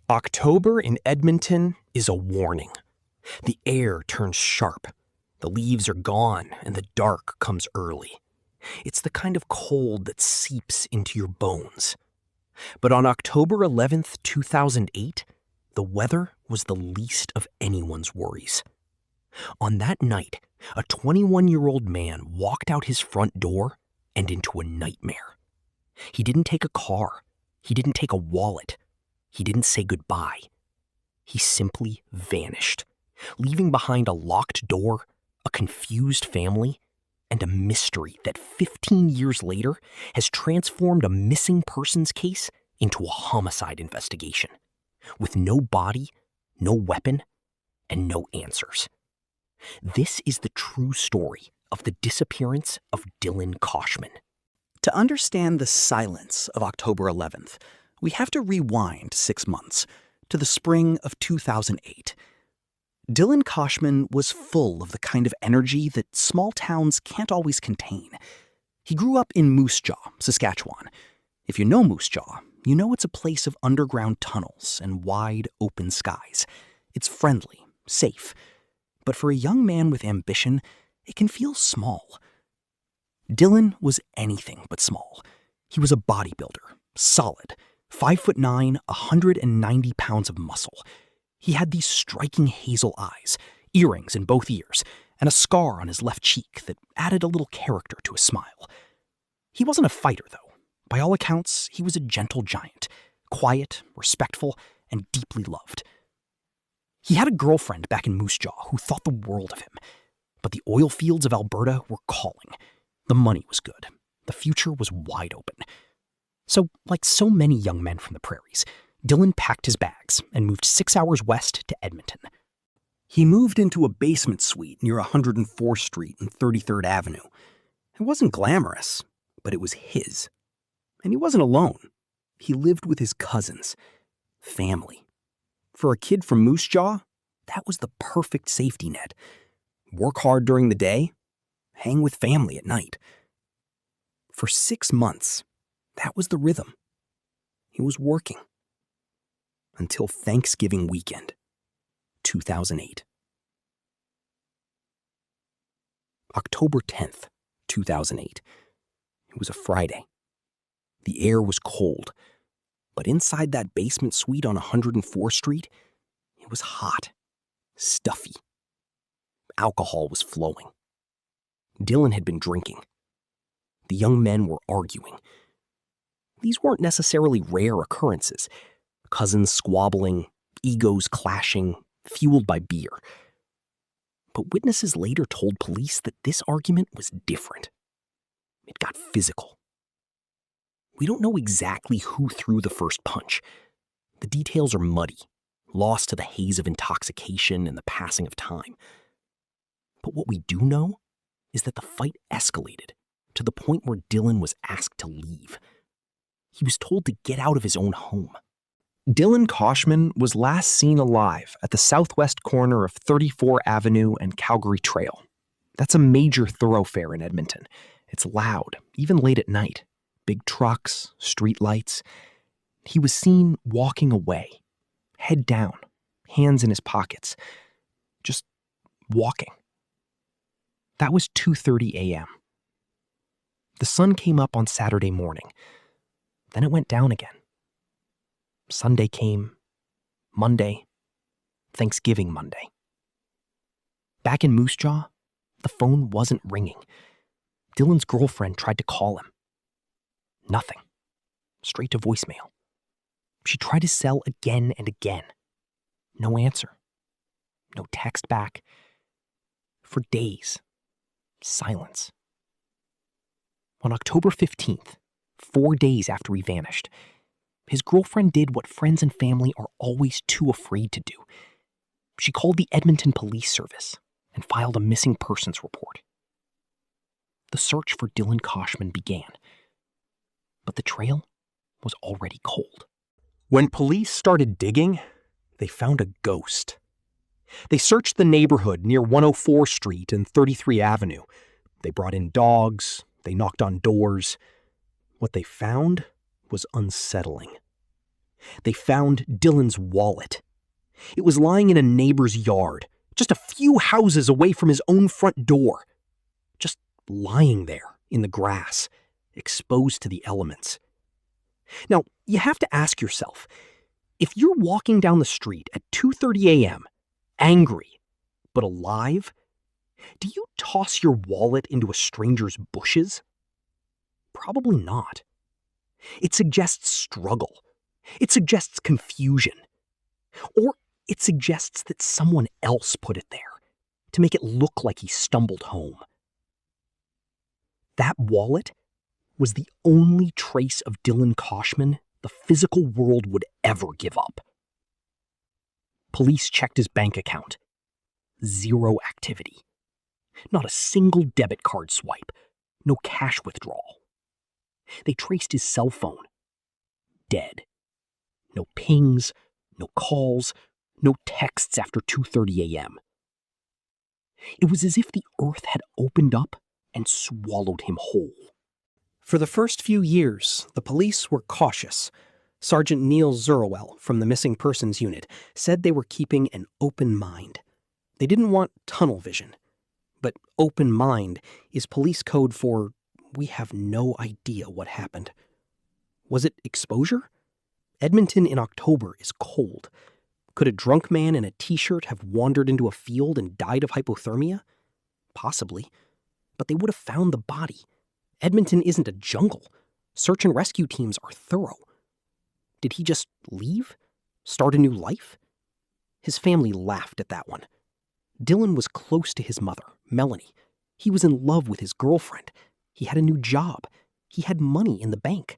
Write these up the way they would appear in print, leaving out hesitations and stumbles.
October in Edmonton is a warning. The air turns sharp. The leaves are gone and the dark comes early. It's the kind of cold that seeps into your bones. But on October 11th, 2008, the weather was the least of anyone's worries. On that night, a 21-year-old man walked out his front door and into a nightmare. He didn't take a car. He didn't take a wallet. He didn't say goodbye. He simply vanished, leaving behind a locked door, a confused family, and a mystery that 15 years later has transformed a missing persons case into a homicide investigation, with no body, no weapon, and no answers. This is the true story of the disappearance of Dylan Koshman. To understand the silence of October 11th, we have to rewind 6 months to the spring of 2008. Dylan Koshman was full of the kind of energy that small towns can't always contain. He grew up in Moose Jaw, Saskatchewan. If you know Moose Jaw, you know it's a place of underground tunnels and wide open skies. It's friendly, safe. But for a young man with ambition, it can feel small. Dylan was anything but small. He was a bodybuilder, solid, 5'9", 190 pounds of muscle. He had these striking hazel eyes, earrings in both ears, and a scar on his left cheek that added a little character to his smile. He wasn't a fighter, though. By all accounts, he was a gentle giant, quiet, respectful, and deeply loved. He had a girlfriend back in Moose Jaw who thought the world of him, but the oil fields of Alberta were calling. The money was good. The future was wide open. So, like so many young men from the prairies, Dylan packed his bags and moved 6 hours west to Edmonton. He moved into a basement suite near 104th Street and 33rd Avenue. It wasn't glamorous, but it was his. And he wasn't alone. He lived with his cousins, family. For a kid from Moose Jaw, that was the perfect safety net. Work hard during the day, hang with family at night. For 6 months, that was the rhythm. He was working. Until Thanksgiving weekend, 2008. October 10th, 2008. It was a Friday. The air was cold, but inside that basement suite on 104th Street, it was hot, stuffy. Alcohol was flowing. Dylan had been drinking. The young men were arguing. These weren't necessarily rare occurrences. Cousins squabbling, egos clashing, fueled by beer. But witnesses later told police that this argument was different. It got physical. We don't know exactly who threw the first punch. The details are muddy, lost to the haze of intoxication and the passing of time. But what we do know is that the fight escalated to the point where Dylan was asked to leave. He was told to get out of his own home. Dylan Koshman was last seen alive at the southwest corner of 34 Avenue and Calgary Trail. That's a major thoroughfare in Edmonton. It's loud, even late at night. Big trucks, street lights. He was seen walking away, head down, hands in his pockets, just walking. That was 2:30 a.m. The sun came up on Saturday morning. Then it went down again. Sunday came, Monday, Thanksgiving Monday. Back in Moose Jaw, the phone wasn't ringing. Dylan's girlfriend tried to call him. Nothing. Straight to voicemail. She tried his cell again and again. No answer. No text back. For days, silence. On October 15th, 4 days after he vanished, his girlfriend did what friends and family are always too afraid to do. She called the Edmonton Police Service and filed a missing persons report. The search for Dylan Koshman began, but the trail was already cold. When police started digging, they found a ghost. They searched the neighborhood near 104th Street and 33 Avenue. They brought in dogs. They knocked on doors. What they found was unsettling. They found Dylan's wallet. It was lying in a neighbor's yard, just a few houses away from his own front door. Just lying there in the grass, exposed to the elements. Now, you have to ask yourself, if you're walking down the street at 2:30 a.m., angry, but alive, do you toss your wallet into a stranger's bushes? Probably not. It suggests struggle. It suggests confusion. Or it suggests that someone else put it there to make it look like he stumbled home. That wallet was the only trace of Dylan Koshman the physical world would ever give up. Police checked his bank account. Zero activity. Not a single debit card swipe. No cash withdrawal. They traced his cell phone. Dead. No pings, no calls, no texts after 2:30 a.m. It was as if the earth had opened up and swallowed him whole. For the first few years, the police were cautious. Sergeant Neil Zerowell from the Missing Persons Unit said they were keeping an open mind. They didn't want tunnel vision. But open mind is police code for we have no idea what happened. Was it exposure? Edmonton in October is cold. Could a drunk man in a t-shirt have wandered into a field and died of hypothermia? Possibly. But they would have found the body. Edmonton isn't a jungle. Search and rescue teams are thorough. Did he just leave? Start a new life? His family laughed at that one. Dylan was close to his mother, Melanie. He was in love with his girlfriend. He had a new job. He had money in the bank.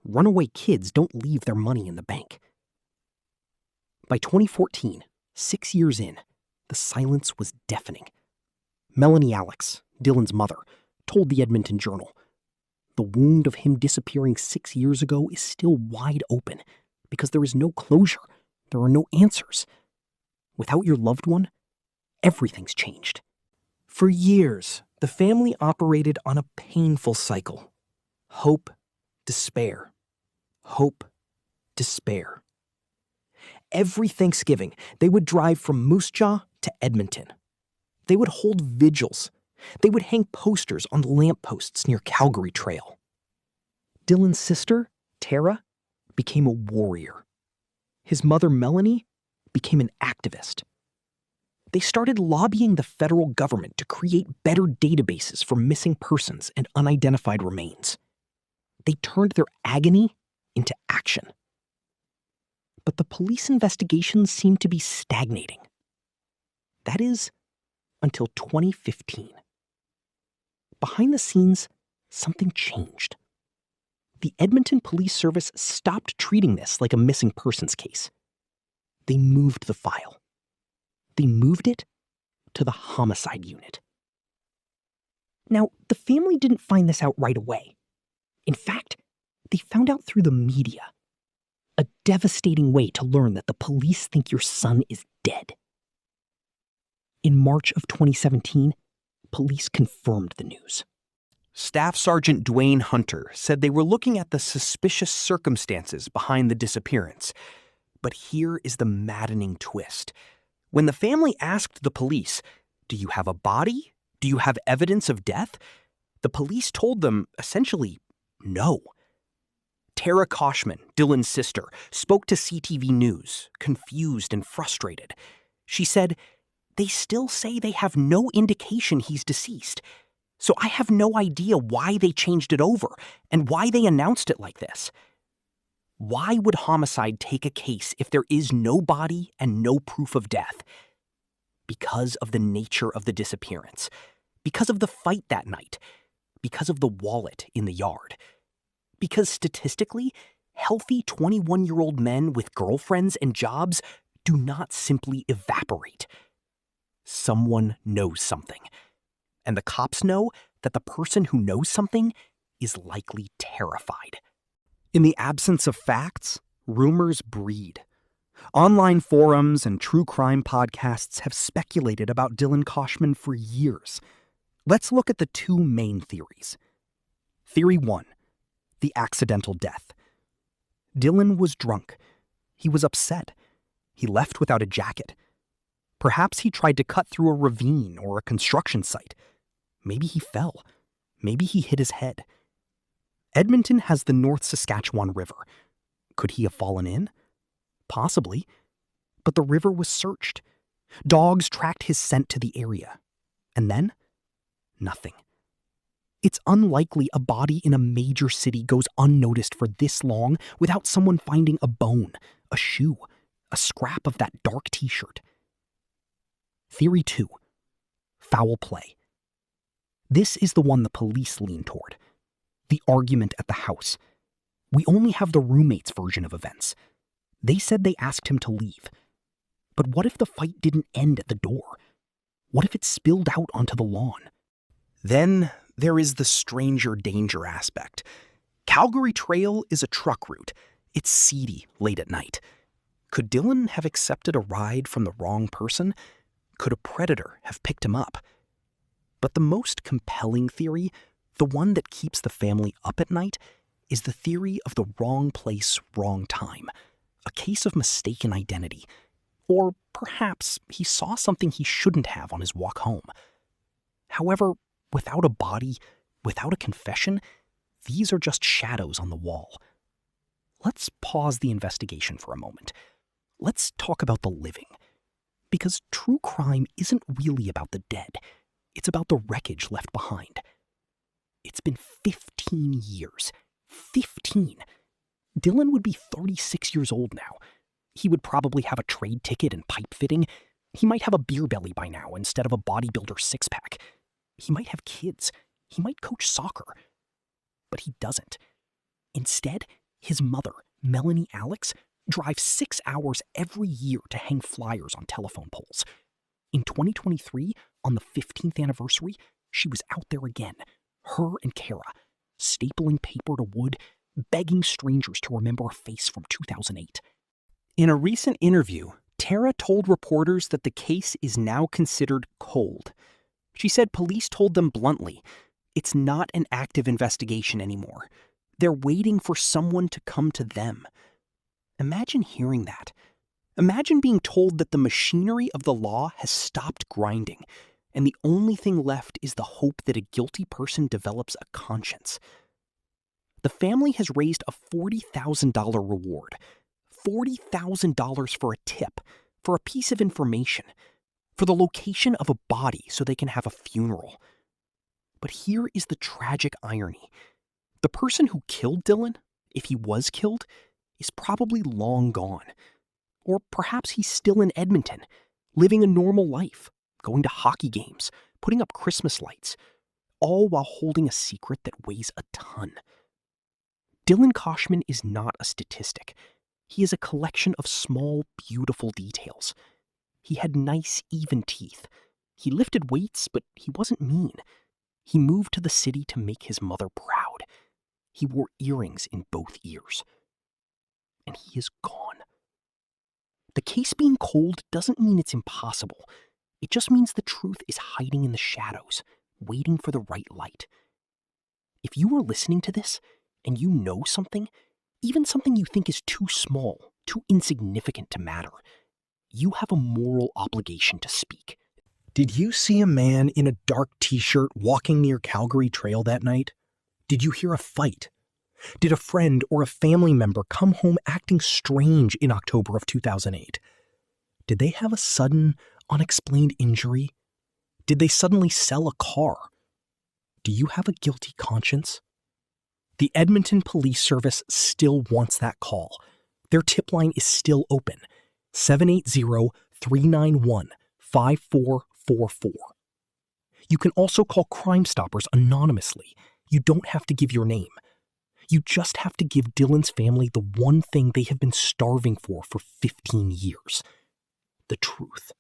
Runaway kids don't leave their money in the bank. By 2014, 6 years in, the silence was deafening. Melanie Alex, Dylan's mother, told the Edmonton Journal, "The wound of him disappearing 6 years ago is still wide open because there is no closure. There are no answers. Without your loved one, everything's changed." For years, the family operated on a painful cycle. Hope, despair. Hope, despair. Every Thanksgiving, they would drive from Moose Jaw to Edmonton. They would hold vigils. They would hang posters on lampposts near Calgary Trail. Dylan's sister, Tara, became a warrior. His mother, Melanie, became an activist. They started lobbying the federal government to create better databases for missing persons and unidentified remains. They turned their agony into action. But the police investigations seemed to be stagnating. That is, until 2015. Behind the scenes, something changed. The Edmonton Police Service stopped treating this like a missing persons case. They moved the file. They moved it to the homicide unit. Now, the family didn't find this out right away. In fact, they found out through the media. A devastating way to learn that the police think your son is dead. In March of 2017, police confirmed the news. Staff Sergeant Dwayne Hunter said they were looking at the suspicious circumstances behind the disappearance. But here is the maddening twist. When the family asked the police, "Do you have a body? Do you have evidence of death?" the police told them, essentially, no. Tara Koshman, Dylan's sister, spoke to CTV News, confused and frustrated. She said, "They still say they have no indication he's deceased. So I have no idea why they changed it over and why they announced it like this. Why would homicide take a case if there is no body and no proof of death? Because of the nature of the disappearance. Because of the fight that night. Because of the wallet in the yard. Because statistically, healthy 21-year-old men with girlfriends and jobs do not simply evaporate. Someone knows something. And the cops know that the person who knows something is likely terrified. In the absence of facts, rumors breed. Online forums and true crime podcasts have speculated about Dylan Koshman for years. Let's look at the two main theories. Theory 1, the accidental death. Dylan was drunk. He was upset. He left without a jacket. Perhaps he tried to cut through a ravine or a construction site. Maybe he fell. Maybe he hit his head. Edmonton has the North Saskatchewan River. Could he have fallen in? Possibly. But the river was searched. Dogs tracked his scent to the area. And then? Nothing. It's unlikely a body in a major city goes unnoticed for this long without someone finding a bone, a shoe, a scrap of that dark t-shirt. Theory 2. Foul play. This is the one the police lean toward. The argument at the house. We only have the roommate's version of events. They said they asked him to leave. But what if the fight didn't end at the door? What if it spilled out onto the lawn? Then there is the stranger danger aspect. Calgary Trail is a truck route. It's seedy late at night. Could Dylan have accepted a ride from the wrong person? Could a predator have picked him up? But the most compelling theory, the one that keeps the family up at night, is the theory of the wrong place, wrong time. A case of mistaken identity. Or perhaps he saw something he shouldn't have on his walk home. However, without a body, without a confession, these are just shadows on the wall. Let's pause the investigation for a moment. Let's talk about the living. Because true crime isn't really about the dead. It's about the wreckage left behind. It's been 15 years. 15! Dylan would be 36 years old now. He would probably have a trade ticket and pipe fitting. He might have a beer belly by now instead of a bodybuilder six-pack. He might have kids. He might coach soccer. But he doesn't. Instead, his mother, Melanie Alex, drives 6 hours every year to hang flyers on telephone poles. In 2023, on the 15th anniversary, she was out there again, her and Kara, stapling paper to wood, begging strangers to remember a face from 2008. In a recent interview, Tara told reporters that the case is now considered cold. She said police told them bluntly, it's not an active investigation anymore. They're waiting for someone to come to them. Imagine hearing that. Imagine being told that the machinery of the law has stopped grinding, and the only thing left is the hope that a guilty person develops a conscience. The family has raised a $40,000 reward. $40,000 for a tip, for a piece of information, for the location of a body so they can have a funeral. But here is the tragic irony. The person who killed Dylan, if he was killed, is probably long gone. Or perhaps he's still in Edmonton, living a normal life, going to hockey games, putting up Christmas lights, all while holding a secret that weighs a ton. Dylan Koshman is not a statistic. He is a collection of small, beautiful details. He had nice, even teeth. He lifted weights, but he wasn't mean. He moved to the city to make his mother proud. He wore earrings in both ears. And he is gone. The case being cold doesn't mean it's impossible. It just means the truth is hiding in the shadows, waiting for the right light. If you are listening to this, and you know something, even something you think is too small, too insignificant to matter, you have a moral obligation to speak. Did you see a man in a dark t-shirt walking near Calgary Trail that night? Did you hear a fight? Did a friend or a family member come home acting strange in October of 2008? Did they have a sudden, unexplained injury? Did they suddenly sell a car? Do you have a guilty conscience? The Edmonton Police Service still wants that call. Their tip line is still open, 780-391-5444. You can also call Crime Stoppers anonymously. You don't have to give your name. You just have to give Dylan's family the one thing they have been starving for 15 years. The truth.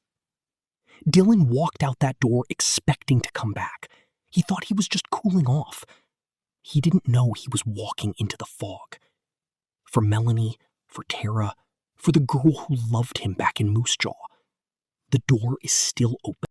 Dylan walked out that door expecting to come back. He thought he was just cooling off. He didn't know he was walking into the fog. For Melanie, for Tara, for the girl who loved him back in Moose Jaw, the door is still open.